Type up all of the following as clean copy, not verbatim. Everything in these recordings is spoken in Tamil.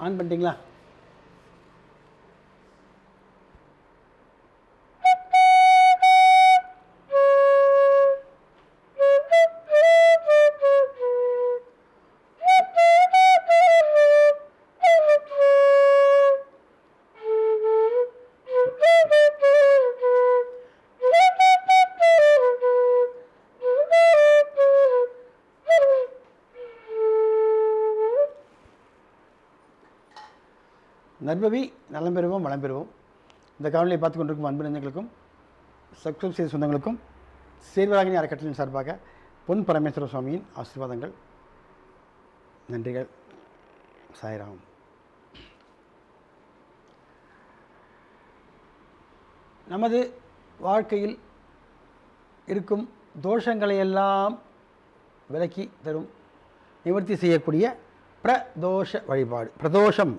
ஆன் பண்ணிட்டீங்களா? நற்பவி நலம் பெறுவோம், வளம் பெறுவோம். இந்த காணொலியை பார்த்து கொண்டிருக்கும் அன்பு நெஞ்சங்களுக்கும் சப்ஸ்கிரைப் செய்த சொந்தங்களுக்கும் சேர்வராகினி அறக்கட்டளையின் சார்பாக பொன் பரமேஸ்வர சுவாமியின் ஆசீர்வாதங்கள், நன்றிகள். சாய்ராம். நமது வாழ்க்கையில் இருக்கும் தோஷங்களையெல்லாம் விலக்கி தரும், நிவர்த்தி செய்யக்கூடிய பிரதோஷ வழிபாடு. பிரதோஷம்,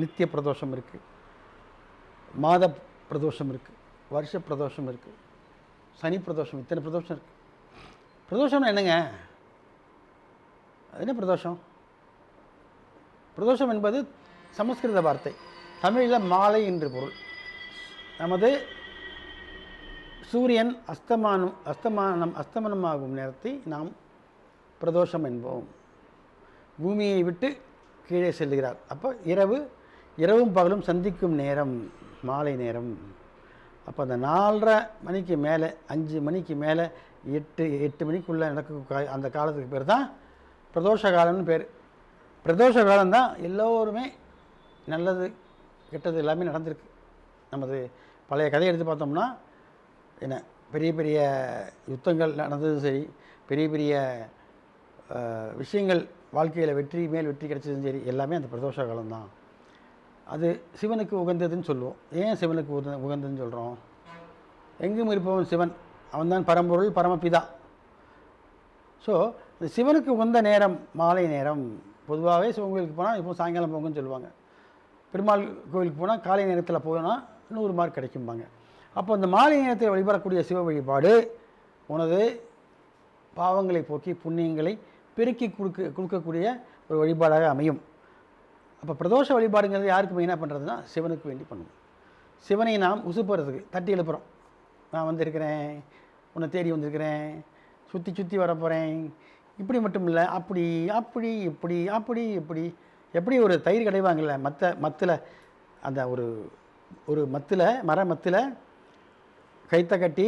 நித்திய பிரதோஷம் இருக்குது, மாத பிரதோஷம் இருக்குது, வருஷ பிரதோஷம் இருக்குது, சனி பிரதோஷம், இத்தனை பிரதோஷம் இருக்குது. பிரதோஷம்னா என்னங்க? அது என்ன பிரதோஷம்? பிரதோஷம் என்பது சமஸ்கிருத வார்த்தை, தமிழில் மாலை என்று பொருள். நமது சூரியன் அஸ்தமனமாகும் நேரத்தை நாம் பிரதோஷம் என்போம். பூமியை விட்டு கீழே செல்கிறார். அப்போ இரவும் பகலும் சந்திக்கும் நேரம் மாலை நேரம். அப்போ அந்த 4:30 மணிக்கு மேலே, 5 மணிக்கு மேலே, 8 மணிக்குள்ளே நடக்க அந்த காலத்துக்கு பேர் தான் பிரதோஷ காலம்னு பேர். பிரதோஷ காலம்தான் எல்லோருமே நல்லது கெட்டது எல்லாமே நடந்திருக்கு. நமது பழைய கதையை எடுத்து பார்த்தோம்னா என்ன, பெரிய பெரிய யுத்தங்கள் நடந்ததும் சரி, பெரிய பெரிய விஷயங்கள் வாழ்க்கையில் வெற்றி மேல் வெற்றி கிடைச்சதும் சரி, எல்லாமே அந்த பிரதோஷ காலம்தான். அது சிவனுக்கு உகந்ததுன்னு சொல்லுவோம். ஏன் சிவனுக்கு உகந்ததுன்னு சொல்கிறோம்? எங்கும் இருப்பவன் சிவன், அவன்தான் பரம்பொருள், பரமபிதா. ஸோ இந்த சிவனுக்கு உகந்த நேரம் மாலை நேரம். பொதுவாகவே சிவன் கோயிலுக்கு போனால் இப்போ சாயங்காலம் போங்கன்னு சொல்லுவாங்க. பெருமாள் கோயிலுக்கு போனால் காலை நேரத்தில் போனால் 100 மார்க் கிடைக்கும்பாங்க. அப்போ இந்த மாலை நேரத்தில் வழிபடக்கூடிய சிவ வழிபாடு உனது பாவங்களை போக்கி புண்ணியங்களை பெருக்கி கொடுக்கக்கூடிய ஒரு வழிபாடாக அமையும். அப்போ பிரதோஷ வழிபாடுங்கிறது யாருக்கு மெயினாக பண்ணுறதுனா சிவனுக்கு வேண்டி பண்ணணும். சிவனை நாம் உசுப்புறதுக்கு தட்டி எழுப்புகிறோம். நான் வந்திருக்கிறேன், உன்னை தேடி வந்திருக்கிறேன், சுற்றி சுற்றி வர போகிறேன். இப்படி மட்டும் இல்லை, அப்படி அப்படி இப்படி அப்படி இப்படி எப்படி ஒரு தயிர் கிடைவாங்கல்ல மத்தில், அந்த ஒரு மத்தில், மர மத்தில் கைத்தை கட்டி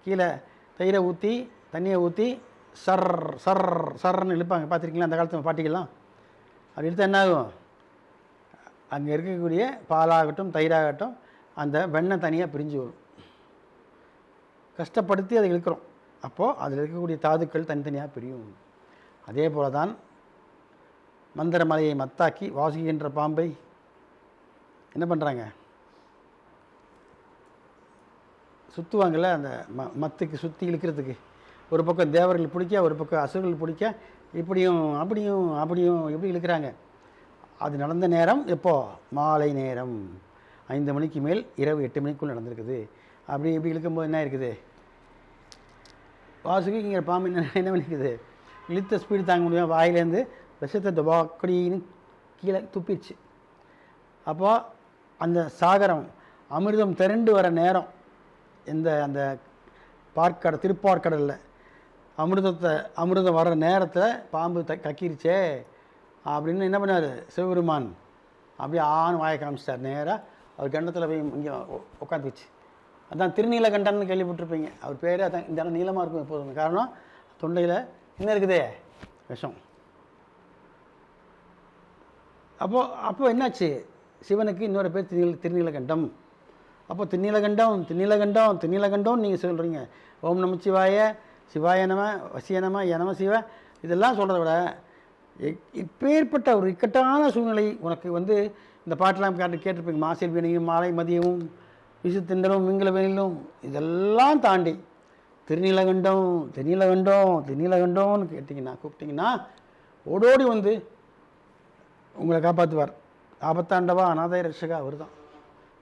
கீழே தயிரை ஊற்றி தண்ணியை ஊற்றி சர் சர் சர்ன்னு இழுப்பாங்க. பார்த்துருக்கீங்களா அந்த காலத்து பாட்டிகள்லாம்? அப்படி இழுத்தா என்ன ஆகும்? அங்கே இருக்கக்கூடிய பாலாகட்டும் தயிராகட்டும் அந்த வெண்ணெய் தனியாக பிரிஞ்சு வரும். கஷ்டப்படுத்தி அதை இழுக்கிறோம். அப்போது அதில் இருக்கக்கூடிய தாதுக்கள் தனித்தனியாக பிரியும். அதே போல தான் மந்திர மலையை மத்தாக்கி வாசுகின்ற பாம்பை என்ன பண்ணுறாங்க? சுற்றுவாங்கள்ல, அந்த மத்துக்கு சுற்றி இழுக்கிறதுக்கு. ஒரு பக்கம் தேவர்கள் பிடிக்க, ஒரு பக்கம் அசுரர்கள் பிடிக்க, இப்படியும் அப்படியும் அப்படியும் எப்படி இழுக்கிறாங்க. அது நடந்த நேரம் எப்போது? மாலை நேரம், 5 மணிக்கு மேல், இரவு 8 மணிக்குள் நடந்திருக்குது. அப்படி இப்படி இழுக்கும்போது என்ன இருக்குது? வாசுகிங்கிற பாம்பு என்ன பண்ணிக்குது? இழுத்த ஸ்பீடு தாங்க முடியும், வாயிலேருந்து விஷத்தை டொபாக்கடின்னு கீழே துப்பிடுச்சு. அப்போ அந்த சாகரம் அமிர்தம் திரண்டு வர நேரம், அந்த திருப்பார்க்கடலில் அமிர்தம் வர்ற நேரத்தில் பாம்பு கக்கிருச்சே அப்படின்னு என்ன பண்ணார் சிவபெருமான்? அப்படியே ஆண் வாயை காமிச்சிட்டார். நேராக அவர் கண்டத்தில் போய் இங்கே உட்காந்துச்சு. அதான் திருநீலகண்டன்னு கேள்விப்பட்டிருப்பீங்க. அவர் பேரே அதான். இந்த இடம் நீளமாக இருக்கும் எப்போதும். காரணம் தொண்டையில் என்ன இருக்குதே? விஷம். அப்போ என்னாச்சு? சிவனுக்கு இன்னொரு பேர் திருநீலகண்டம். அப்போ திருநீலகண்டம் நீங்கள் சொல்கிறீங்க. ஓம் நமச்சிவாய, சிவாய நம, வசிய நம, யனம சிவ, இதெல்லாம் சொல்கிறத விட இப்பேற்பட்ட ஒரு இக்கட்டான சூழ்நிலை உனக்கு இந்த பாட்டெல்லாம் கேட்டிருப்பீங்க. மாசில் வீணையும் மாலை மதியமும் விசு திண்டலும் மிங்கள வேணிலும் இதெல்லாம் தாண்டி திருநீலகண்டம்னு கூப்பிட்டிங்கன்னா ஓடோடி உங்களை காப்பாற்றுவார். ஆபத்தாண்டவா அநாதாய ரட்சகா அவர் தான்.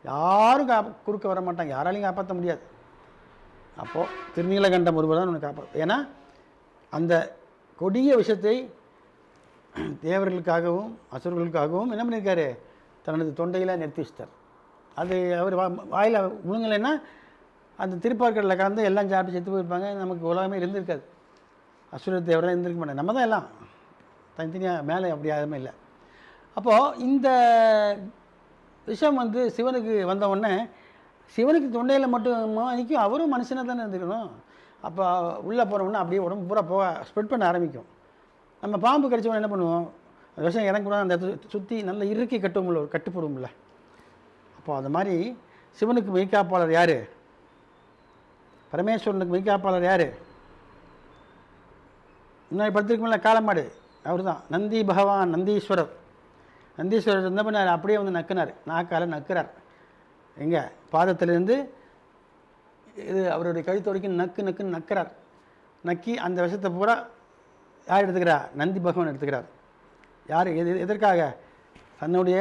யாரும் குறுக்க வர மாட்டாங்க, யாராலையும் காப்பாற்ற முடியாது. அப்போது திருநீலகண்டம் ஒருவர் தான் உன்னை காப்பாற்ற. ஏன்னா அந்த கொடிய விஷத்தை தேவர்களுக்காகவும் அசுரர்களுக்காகவும் என்ன பண்ணியிருக்காரு, தனது தொண்டையில் நிறுத்தி வச்சிட்டார். அது அவர் வாயில் முழுங்கலைன்னா அந்த திருப்பார்கடலில் கலந்து எல்லாம் சாப்பிட்டு செத்து போயிருப்பாங்க, நமக்கு உலகமே இருந்திருக்காது, அசுர தேவரெல்லாம் இருந்திருக்க மாட்டாங்க, நம்ம தான் எல்லாம் தனித்தனியாக மேலே அப்படி யாருமே இல்லை. அப்போது இந்த விஷயம் வந்து சிவனுக்கு வந்த உடனே சிவனுக்கு தொண்டையில் மட்டும் நிற்கும், அவரும் மனுஷனாக தானே இருந்துக்கணும். அப்போ உள்ளே போனோம்னா அப்படியே உடம்பு பூரா போக ஸ்ப்ரெட் பண்ண ஆரம்பிக்கும். நம்ம பாம்பு கடிச்சவொன்னே என்ன பண்ணுவோம், அந்த விஷம் இறங்கக்கூடாது, அந்த இடத்துல சுற்றி நல்லா இறுக்கி கட்டுவோம்ல, ஒரு கட்டுப்படுவோம்ல. அப்போ அந்த மாதிரி சிவனுக்கு மெய்காப்பாளர் யார், பரமேஸ்வரனுக்கு மெய்காப்பாளர் யார், முன்னாடி படுத்திருக்கோம்ல காளமாடு, அவர் தான் நந்தி பகவான், நந்தீஸ்வரர். நந்தீஸ்வரர் என்ன பண்ணார், அப்படியே வந்து நக்குனார், நாக்கால் நக்குறார், எங்கே பாதத்திலேருந்து இது அவருடைய கழுத்து வரைக்கும் நக்குன்னு நக்கிறார். நக்கி அந்த விஷத்தை பூரா யார் எடுத்துக்கிறா, நந்தி பகவான் எடுத்துக்கிறார். யார் எதற்காக, தன்னுடைய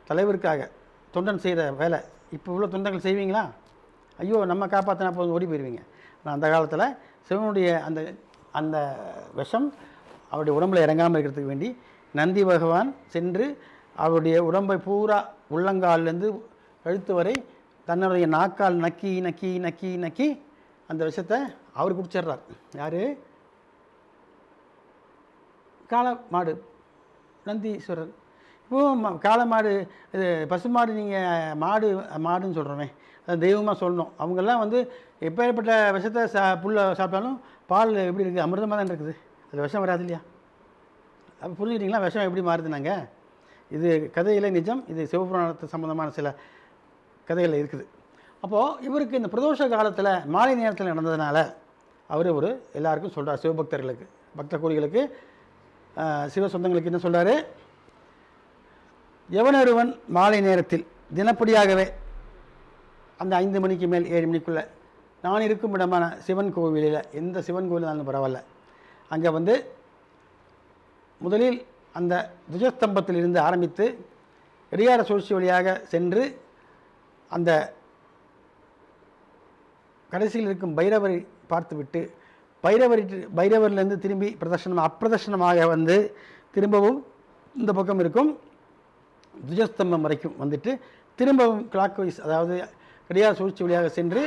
தலைவருக்காக தொண்டன் செய்கிற வேலை. இப்போ இவ்வளோ தொண்டர்கள் செய்வீங்களா, ஐயோ நம்ம காப்பாற்றினா போதும் ஓடி போயிடுவீங்க. ஆனால் அந்த காலத்தில் சிவனுடைய அந்த அந்த விஷம் அவருடைய உடம்பில் இறங்காமல் இருக்கிறதுக்கு வேண்டி நந்தி பகவான் சென்று அவருடைய உடம்பை பூரா உள்ளங்கால்லேருந்து கழுத்து வரை தன்னுடைய நாக்கால் நக்கி நக்கி நக்கி நக்கி அந்த விஷத்தை அவர் குடிச்சிட்றார். யார், காளமாடு நந்தீஸ்வரர். இப்போது காளமாடு இது பசுமாடு, நீங்கள் மாடுன்னு சொல்கிறோமே, அது தெய்வமாக சொல்லணும். அவங்கெல்லாம் வந்து எப்பேற்பட்ட விஷத்தை புல்லை சாப்பிட்டாலும் பால் எப்படி இருக்குது, அமிர்தமாக தான் இருக்குது, அது விஷம் வராது இல்லையா. அப்போ புரிஞ்சுக்கிட்டிங்களா விஷம் எப்படி மாறுதுனாங்க. இது கதையில் நிஜம், இது சிவபுராணத்து சம்மந்தமான சில கதைகளில் இருக்குது. அப்போது இவருக்கு இந்த பிரதோஷ காலத்தில் மாலை நேரத்தில் நடந்ததுனால அவர் ஒரு எல்லாருக்கும் சொல்கிறார், சிவபக்தர்களுக்கு, பக்த கோடிகளுக்கு, சிவ சொந்தங்களுக்கு என்ன சொல்கிறாரு, எவனொருவன் மாலை நேரத்தில் தினப்படியாகவே அந்த 5 மணிக்கு மேல் 7 மணிக்குள்ளே நான் இருக்கும் இடமான சிவன் கோவிலில், எந்த சிவன் கோவிலாலும் பரவாயில்ல, அங்கே வந்து முதலில் அந்த துஜஸ்தம்பத்திலிருந்து ஆரம்பித்து கடிகார சுழற்சி வழியாக சென்று அந்த கடைசியில் இருக்கும் பைரவரை பார்த்துவிட்டு பைரவரிலிருந்து திரும்பி அப்பிரதர்ஷனமாக வந்து திரும்பவும் இந்த பக்கம் இருக்கும் துஜஸ்தம்பம் வரைக்கும் வந்துட்டு திரும்பவும் கிளாக் வைஸ், அதாவது கடிகார சுழற்சி வழியாக சென்று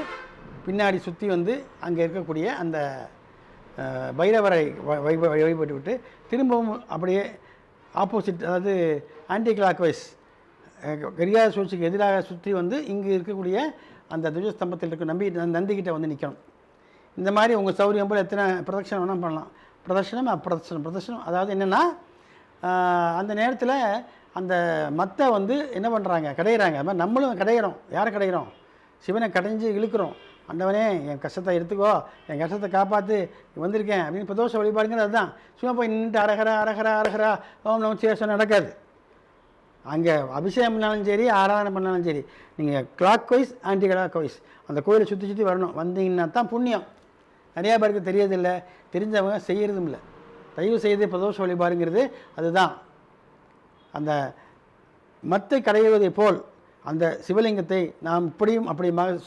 பின்னாடி சுற்றி வந்து அங்கே இருக்கக்கூடிய அந்த பைரவரை வழிபட்டு விட்டு திரும்பவும் அப்படியே ஆப்போசிட், அதாவது ஆன்டி கிளாக் வைஸ் கடிகார சுழற்சிக்கு எதிராக சுற்றி வந்து இங்கே இருக்கக்கூடிய அந்த துஜஸ்தம்பத்தில் இருக்க நந்திக்கிட்ட வந்து நிற்கணும். இந்த மாதிரி உங்கள் சௌரியம் போல் எத்தனை பிரதட்சணம் வேணால் பண்ணலாம். பிரதட்சணம் அதாவது என்னென்னா, அந்த நேரத்தில் அந்த மத்தை வந்து என்ன பண்ணுறாங்க, கடையிறாங்க. அது மாதிரி நம்மளும் கடையிறோம். யாரை கடையிறோம், சிவனை கடைஞ்சி இழுக்கிறோம். ஆண்டவனே என் கஷ்டத்தை எடுத்துக்கோ, என் கஷ்டத்தை காப்பாற்று, வந்திருக்கேன் அப்படின்னு பிரதோஷ வழிபாடுங்கிறது அதுதான். சும்மா போய் நின்றுட்டு அரகரா ஓம் நம சிவாய நடக்காது. அங்கே அபிஷேகம் பண்ணாலும் சரி, ஆராதனை பண்ணாலும் சரி, நீங்கள் clockwise anti clockwise அந்த கோயிலை சுற்றி வரணும். வந்தீங்கன்னா தான் புண்ணியம். நிறையா பேருக்கு தெரியறதில்லை, தெரிஞ்சவங்க செய்கிறதும் இல்லை. தயவு செய்து பிரதோஷ வழிபாடுங்கிறது அதுதான். அந்த மத்தை கடையுவதை போல் அந்த சிவலிங்கத்தை நாம் இப்படியும் அப்படியுமாக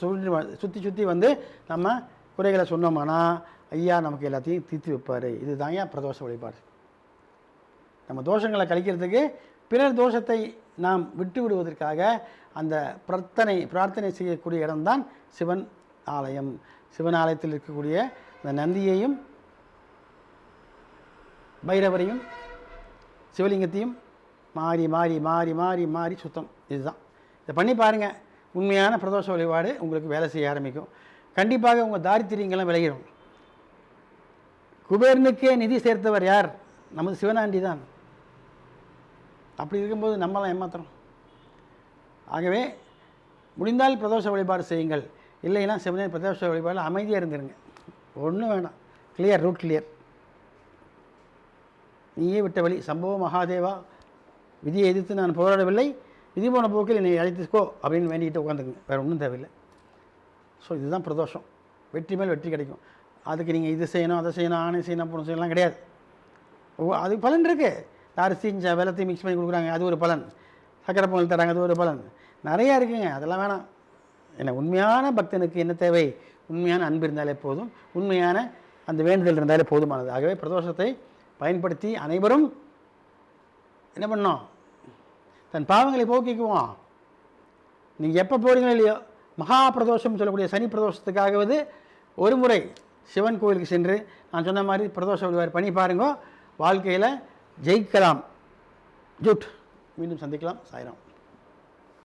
சுற்றி வந்து நம்ம குறைகளை சொன்னோம்னா ஐயா நமக்கு எல்லாத்தையும் தீர்த்து வைப்பார். இதுதான் ஏன் பிரதோஷ வழிபாடு. நம்ம தோஷங்களை கழிக்கிறதுக்கு, பிறர் தோஷத்தை நாம் விட்டு விடுவதற்காக அந்த பிரார்த்தனை செய்யக்கூடிய இடம்தான் சிவன் ஆலயம். சிவன் ஆலயத்தில் இருக்கக்கூடிய இந்த நந்தியையும் பைரவரையும் சிவலிங்கத்தையும் மாறி மாறி மாறி மாறி மாறி சுத்தம். இதுதான். இதை பண்ணி பாருங்கள். உண்மையான பிரதோஷ வழிபாடு உங்களுக்கு வேலை செய்ய ஆரம்பிக்கும். கண்டிப்பாக உங்கள் தாரித்திரியங்கள்லாம் விளையிடும். குபேரனுக்கே நிதி சேர்த்தவர் யார், நமது சிவனாண்டி தான். அப்படி இருக்கும்போது நம்மளாம் ஏமாத்துறோம். ஆகவே முடிந்தால் பிரதோஷ வழிபாடு செய்யுங்கள். இல்லைன்னா சிவனே பிரதோஷ வழிபாடு அமைதியாக இருந்துருங்க. ஒன்றும் வேணாம். Clear, route clear. நீயே விட்ட வழி, சம்பவ மகாதேவா, விதியை எதிர்த்து நான் போராடவில்லை, விதி போன போக்கில் என்னை அழைத்துக்கோ அப்படின்னு வேண்டிக்கிட்டு உட்காந்துக்குங்க. வேறு ஒன்றும் தேவையில்லை. ஸோ இதுதான் பிரதோஷம். வெற்றி மேல் வெற்றி கிடைக்கும். அதுக்கு நீங்கள் இது செய்யணும், அதை செய்யணும், ஆணை செய்யணும், பொண்ணு செய்யலாம் கிடையாது. அதுக்கு பலன் இருக்குது. அரிசி வெள்ளத்தையும் மிக்ஸ் பண்ணி கொடுக்குறாங்க, அது ஒரு பலன். சக்கரை பொங்கல் தராங்க, அது ஒரு பலன். நிறையா இருக்குங்க. அதெல்லாம் வேணாம். என்ன உண்மையான பக்தனுக்கு என்ன தேவை, உண்மையான அன்பு இருந்தாலே போதும், உண்மையான அந்த வேண்டுதல் இருந்தாலே போதுமானது. ஆகவே பிரதோஷத்தை பயன்படுத்தி அனைவரும் என்ன பண்ணோம், தன் பாவங்களை போக்கிக்குவோம். நீங்கள் எப்போ போகிறீங்களோ இல்லையோ, மகா பிரதோஷம் சொல்லக்கூடிய சனி பிரதோஷத்துக்காகவது ஒரு முறை சிவன் கோயிலுக்கு சென்று நான் சொன்ன மாதிரி பிரதோஷ வழிபாடு பண்ணி பாருங்க, வாழ்க்கையில் ஜெயிக்கலாம். ஜூட். மீண்டும் சந்திக்கலாம். சாய்ராம்.